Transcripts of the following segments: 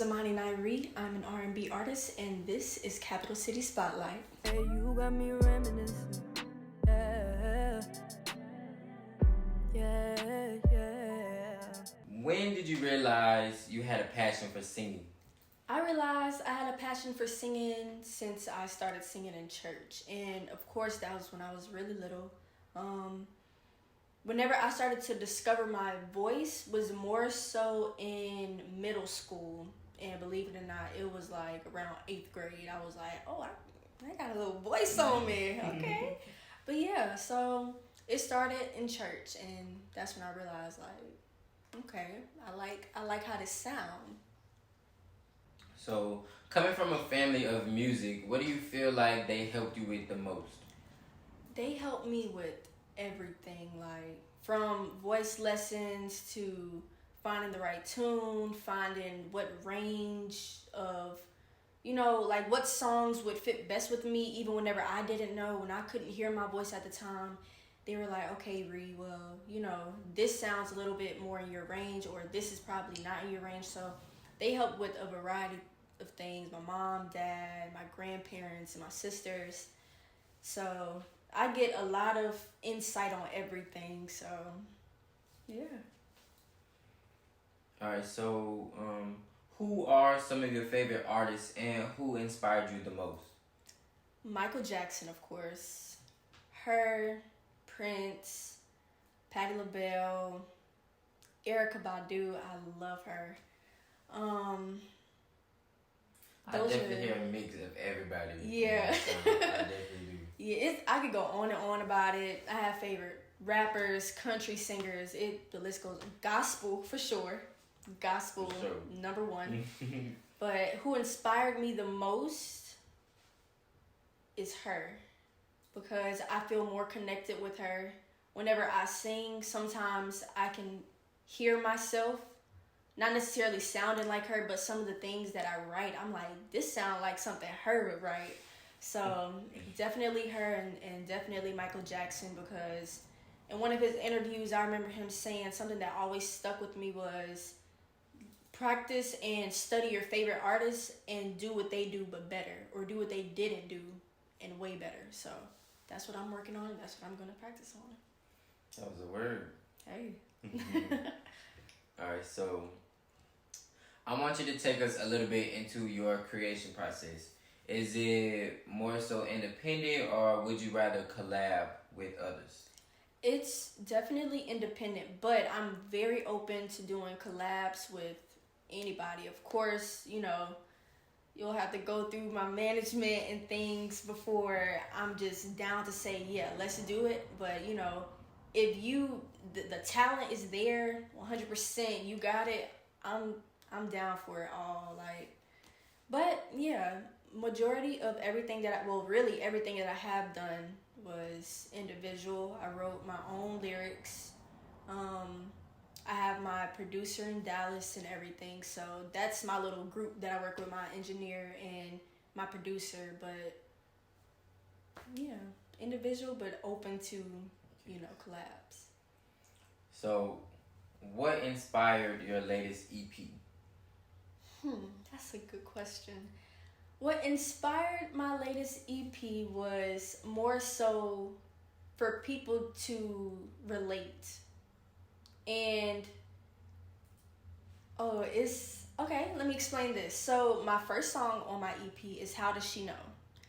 Imani Nyree. I'm an R&B artist, and this is Capital City Spotlight. Hey, you got me reminiscing. Yeah. When did you realize you had a passion for singing? I realized I had a passion for singing since I started singing in church. And of course, that was when I was really little. Whenever I started to discover my voice was more so in middle school. And believe it or not, it was like around 8th grade. I was like, oh, I got a little voice on me. Okay. But yeah, so it started in church. And that's when I realized, like, okay, I like how this sound. So, coming from a family of music, what do you feel like they helped you with the most? They helped me with everything, like from voice lessons to finding the right tune, finding what range of, like what songs would fit best with me, even whenever I didn't know, when I couldn't hear my voice at the time. They were like, okay, Ree, well, this sounds a little bit more in your range, or this is probably not in your range. So they helped with a variety of things. My mom, dad, my grandparents, and my sisters. So I get a lot of insight on everything. So yeah. All right, so who are some of your favorite artists and who inspired you the most? Michael Jackson, of course. Her, Prince, Patti LaBelle, Erykah Badu. I love her. I definitely hear a mix of everybody. Yeah. I definitely do. Yeah, I could go on and on about it. I have favorite rappers, country singers. The list goes on. Gospel for sure. Gospel For sure. number one. But who inspired me the most is her, because I feel more connected with her. Whenever I sing, sometimes I can hear myself, not necessarily sounding like her, but some of the things that I write, I'm like, this sounds like something her would write. So definitely her and definitely Michael Jackson, because in one of his interviews, I remember him saying something that always stuck with me was practice and study your favorite artists and do what they do but better, or do what they didn't do and way better. So that's what I'm working on. That's what I'm going to practice on. That was a word. Hey. All right, so I want you to take us a little bit into your creation process. Is it more so independent, or would you rather collab with others? It's definitely independent, but I'm very open to doing collabs with anybody. Of course, you'll have to go through my management and things before I'm just down to say, yeah, let's do it. But, if the talent is there, 100%, you got it, I'm down for it all. But yeah, majority of everything everything that I have done was individual. I wrote my own lyrics. I have my producer in Dallas and everything. So that's my little group that I work with, my engineer and my producer. But yeah, individual, but open to, collabs. So what inspired your latest EP? That's a good question. What inspired my latest EP was more so for people to relate. And, it's, okay, let me explain this. So my first song on my EP is How Does She Know?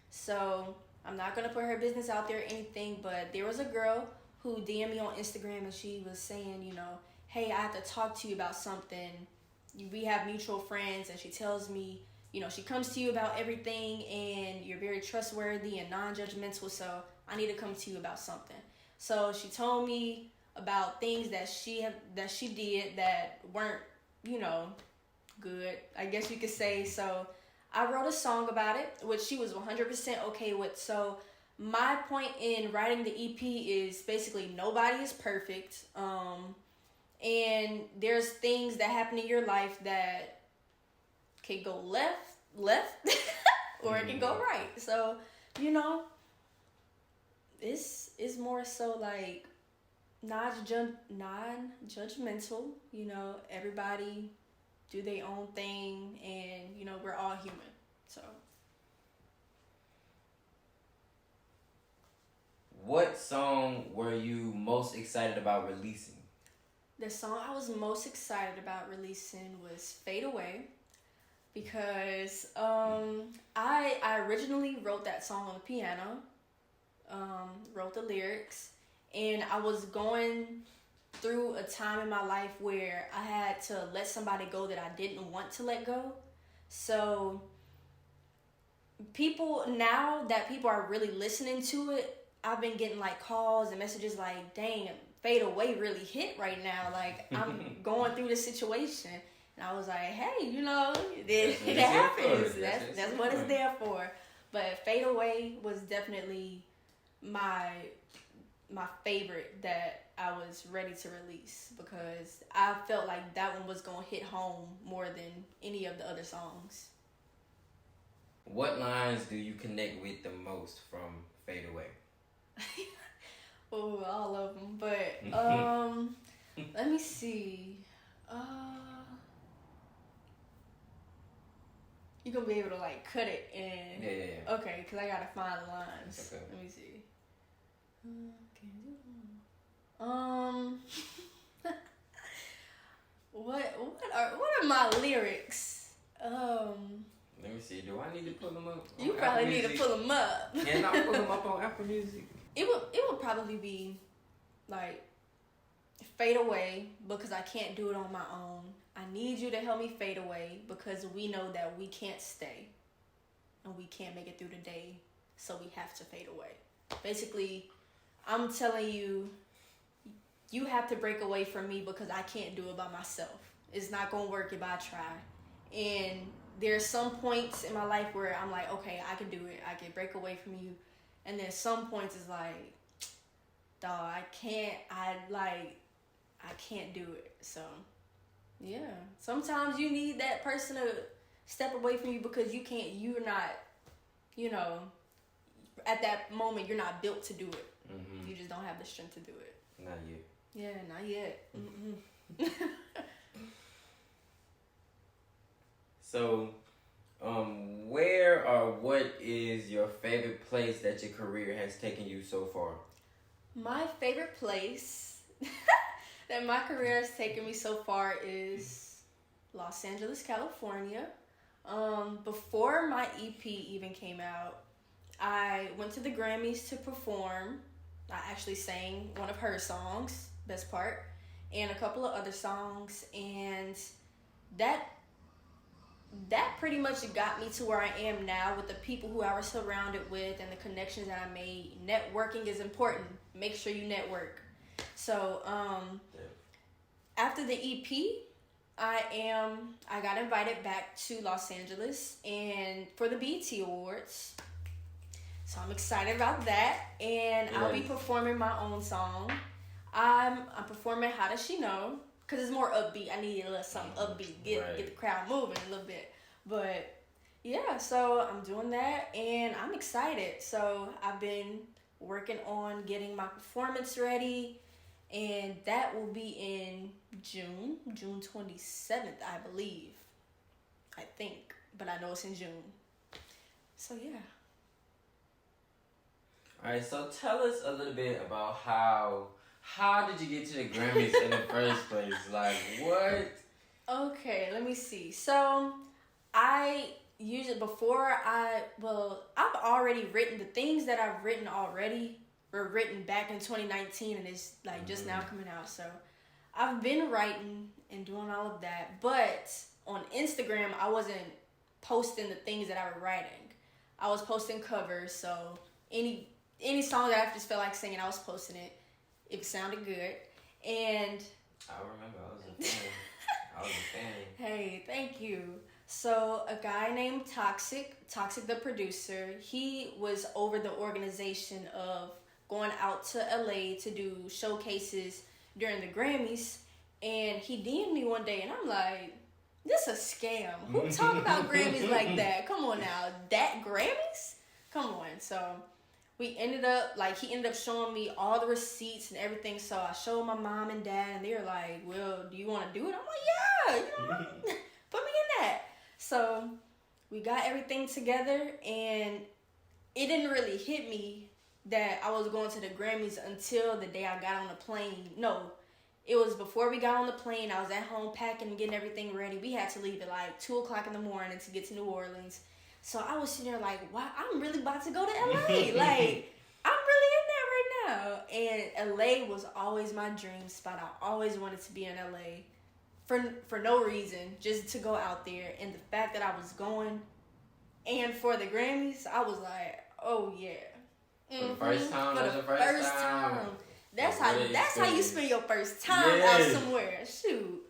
So I'm not going to put her business out there or anything, but there was a girl who DM'd me on Instagram and she was saying, hey, I have to talk to you about something. We have mutual friends, and she tells me, she comes to you about everything and you're very trustworthy and non-judgmental, so I need to come to you about something. So she told me about things that she did that weren't, good, I guess you could say. So I wrote a song about it, which she was 100% okay with. So my point in writing the EP is basically nobody is perfect. And there's things that happen in your life that can go left, or it can go right. So, it's more so like non-judgmental. Everybody do their own thing, and you know, we're all human. So What song were you most excited about releasing? the song I was most excited about releasing was Fade Away, because I originally wrote that song on the piano, wrote the lyrics, and I was going through a time in my life where I had to let somebody go that I didn't want to let go. So now that people are really listening to it, I've been getting like calls and messages like, dang, Fade Away really hit right now. Like, I'm going through this situation. And I was like, hey, you know, it happens. That's what it's there for. But Fade Away was definitely my favorite that I was ready to release, because I felt like that one was going to hit home more than any of the other songs. What lines do you connect with the most from Fade Away? Oh, all of them. But let me see. You're going to be able to like cut it and... Yeah. Okay, because I got to find the lines. Okay. Let me see. What are my lyrics? Let me see. Do I need to pull them up? You probably need to pull them up. Can I pull them up on Apple Music? It would probably be like Fade Away, because I can't do it on my own. I need you to help me fade away, because we know that we can't stay and we can't make it through the day, so we have to fade away. Basically, I'm telling you, you have to break away from me because I can't do it by myself. It's not going to work if I try. And there's some points in my life where I'm like, okay, I can do it. I can break away from you. And then some points is like, dawg, I can't do it. So, yeah. Sometimes you need that person to step away from you, because you're not, you know, at that moment, you're not built to do it. Mm-hmm. You just don't have the strength to do it. Not yet. Yeah, not yet. Mm-mm. So, where or what is your favorite place that your career has taken you so far? My favorite place that my career has taken me so far is Los Angeles, California. Before my EP even came out, I went to the Grammys to perform. I actually sang one of her songs, Best Part, and a couple of other songs, and that pretty much got me to where I am now, with the people who I was surrounded with and the connections that I made. Networking is important. Make sure you network. So, after the EP, I got invited back to Los Angeles and for the BET Awards. So I'm excited about that, and I'll be performing my own song. I'm performing How Does She Know, because it's more upbeat. I need a little something upbeat, get the crowd moving a little bit. But yeah, so I'm doing that, and I'm excited. So I've been working on getting my performance ready, and that will be in June 27th, I believe. I think, but I know it's in June. So yeah. All right, so tell us a little bit about how did you get to the Grammys in the first place? Like, what? Okay, let me see. So, I've already written, the things that I've written already were written back in 2019, and it's like just now coming out. So, I've been writing and doing all of that, but on Instagram, I wasn't posting the things that I was writing. I was posting covers, so any song that I just felt like singing, I was posting it. It sounded good. And I remember, I was a fan. Hey, thank you. So a guy named Toxic the producer, he was over the organization of going out to LA to do showcases during the Grammys. And he DM'd me one day, and I'm like, this is a scam. Who talk about Grammys like that? Come on now. That Grammys? Come on. So he ended up showing me all the receipts and everything. So I showed my mom and dad, and they were like, well, do you want to do it? I'm like, yeah, So we got everything together, and it didn't really hit me that I was going to the Grammys until the day I got on the plane. No, it was before we got on the plane. I was at home packing and getting everything ready. We had to leave at like 2 o'clock in the morning to get to New Orleans. So I was sitting there like, wow, I'm really about to go to LA. Like, I'm really in there right now. And LA was always my dream spot. I always wanted to be in LA for no reason, just to go out there. And the fact that I was going and for the Grammys, I was like, oh yeah. For the first time, For that's the your first time. That's What how an that's how you experience. spend your first time Yes. out somewhere. Shoot.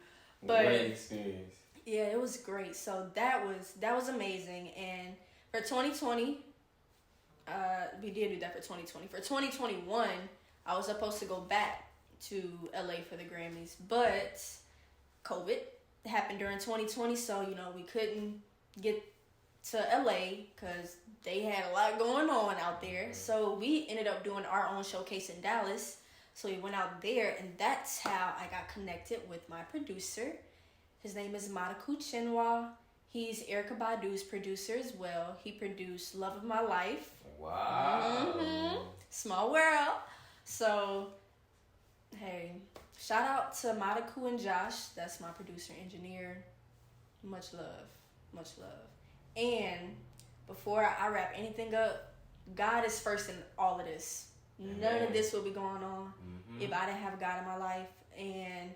But What an experience. yeah, it was great. So that was amazing. And for 2020, we did do that for 2020. For 2021, I was supposed to go back to LA for the Grammys, but COVID happened during 2020, so we couldn't get to LA because they had a lot going on out there. So we ended up doing our own showcase in Dallas. So we went out there, and that's how I got connected with my producer. His name is Madaku Chinwa. He's Erykah Badu's producer as well. He produced Love of My Life. Wow. Small world. So, hey, shout out to Madaku and Josh. That's my producer, engineer. Much love. Much love. And before I wrap anything up, God is first in all of this. None of this will be going on if I didn't have God in my life. And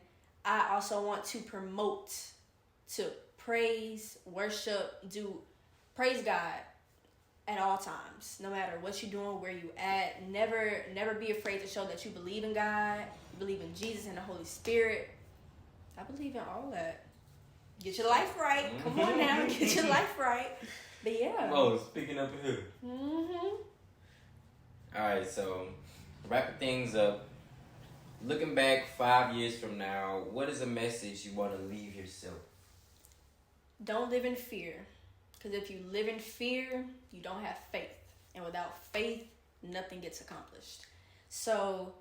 I also want to promote to praise, worship, praise God at all times, no matter what you're doing, where you at. Never be afraid to show that you believe in God, you believe in Jesus and the Holy Spirit. I believe in all that. Get your life right. Come on now, get your life right. But yeah. Oh, speaking up here. Alright, so wrapping things up. Looking back 5 years from now, what is a message you want to leave yourself? Don't live in fear. Because if you live in fear, you don't have faith. And without faith, nothing gets accomplished. So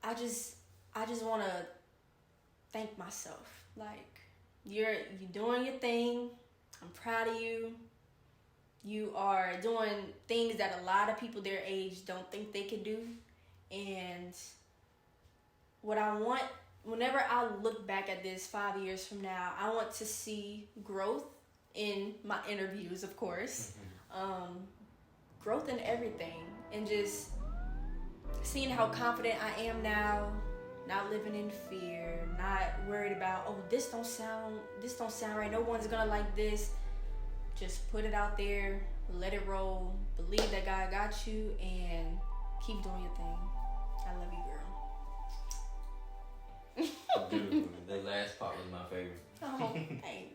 I just want to thank myself. Like, you're doing your thing. I'm proud of you. You are doing things that a lot of people their age don't think they can do. And what I want, whenever I look back at this 5 years from now, I want to see growth in my interviews, of course. Growth in everything. And just seeing how confident I am now. Not living in fear, not worried about, oh, this don't sound right. No one's gonna like this. Just put it out there, let it roll, believe that God got you, and keep doing your thing. I love you, girl. Beautiful. The last part was my favorite. Oh, thanks.